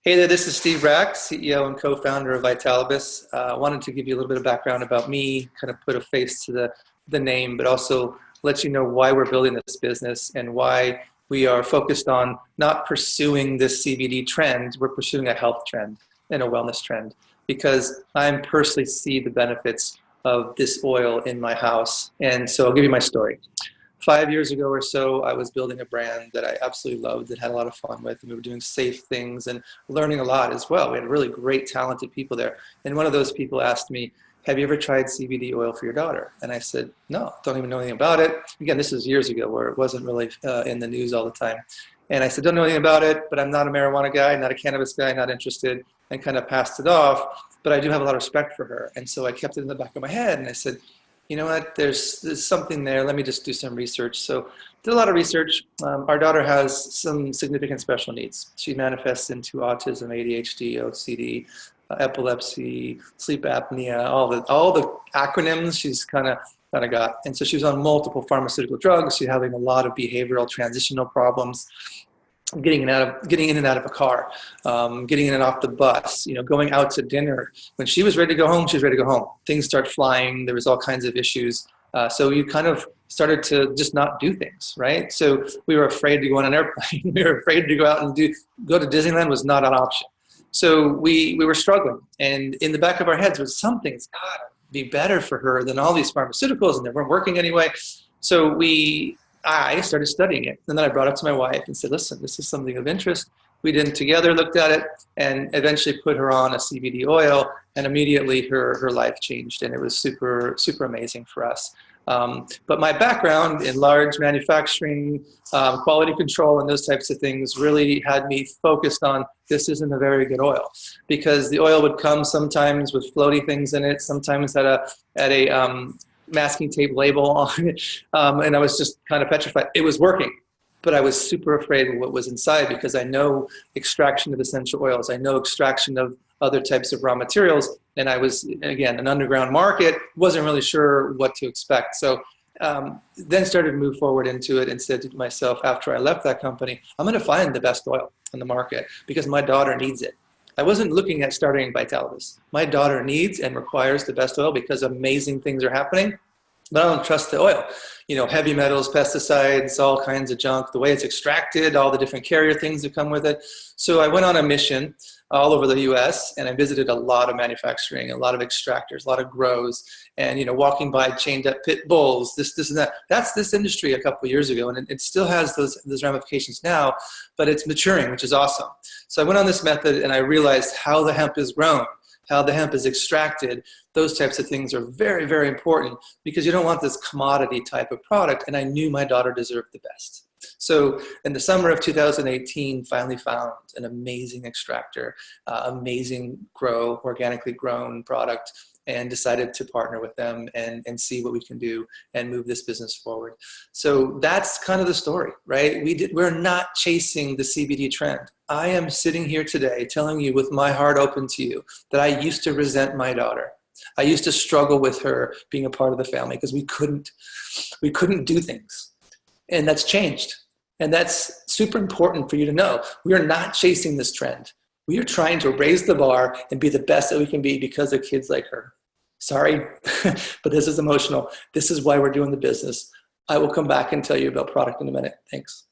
Hey there, this is Steve Raack, CEO and co-founder of Vitalibis. I wanted to give you a little bit of background about me, kind of put a face to the name, but also let you know why we're building this business and why we are focused on not pursuing this CBD trend. We're pursuing a health trend and a wellness trend because I personally see the benefits of this oil in my house. And so I'll give you my story. 5 years ago or so, I was building a brand that I absolutely loved and had a lot of fun with. And we were doing safe things and learning a lot as well. We had really great, talented people there. And one of those people asked me, have you ever tried CBD oil for your daughter? And I said, no, don't even know anything about it. Again, this is years ago where it wasn't really in the news all the time. And I said, don't know anything about it, but I'm not a marijuana guy, not a cannabis guy, not interested, and kind of passed it off. But I do have a lot of respect for her. And so I kept it in the back of my head and I said, you know what, there's something there. Let me just do some research. So did a lot of research. Our daughter has some significant special needs. She manifests into autism, ADHD, OCD, epilepsy, sleep apnea, all the acronyms she's kind of got. And so she was on multiple pharmaceutical drugs. She's having a lot of behavioral transitional problems. Getting in and out of a car, getting in and off the bus, going out to dinner. When she was ready to go home, she was ready to go home. Things start flying. There was all kinds of issues. So you kind of started to just not do things, right? So we were afraid to go on an airplane. We were afraid to go out and go to Disneyland was not an option. So we were struggling. And in the back of our heads was something's got to be better for her than all these pharmaceuticals, and they weren't working anyway. So I started studying it. And then I brought it to my wife and said, listen, this is something of interest. We did together, looked at it, and eventually put her on a CBD oil. And immediately her life changed. And it was super, super amazing for us. But my background in large manufacturing, quality control, and those types of things really had me focused on this isn't a very good oil. Because the oil would come sometimes with floaty things in it, sometimes had a masking tape label on it, and I was just kind of petrified. It was working, but I was super afraid of what was inside because I know extraction of essential oils. I know extraction of other types of raw materials, and I was, again, an underground market, wasn't really sure what to expect. So then started to move forward into it and said to myself, after I left that company, I'm going to find the best oil on the market because my daughter needs it. I wasn't looking at starting Vitalibis. My daughter needs and requires the best oil because amazing things are happening, but I don't trust the oil. Heavy metals, pesticides, all kinds of junk, the way it's extracted, all the different carrier things that come with it. So I went on a mission all over the US and I visited a lot of manufacturing, a lot of extractors, a lot of grows, and walking by chained up pit bulls, this and that. That's this industry a couple of years ago, and it still has those ramifications now, but it's maturing, which is awesome. So I went on this method and I realized how the hemp is grown, how the hemp is extracted. Those types of things are very, very important because you don't want this commodity type of product, and I knew my daughter deserved the best. So in the summer of 2018, finally found an amazing extractor, amazing organically grown product, and decided to partner with them and see what we can do and move this business forward. So that's kind of the story, right? We're not chasing the CBD trend. I am sitting here today telling you with my heart open to you that I used to resent my daughter. I used to struggle with her being a part of the family because we couldn't do things. And that's changed. And that's super important for you to know. We are not chasing this trend. We are trying to raise the bar and be the best that we can be because of kids like her. Sorry, but this is emotional. This is why we're doing the business. I will come back and tell you about product in a minute. Thanks.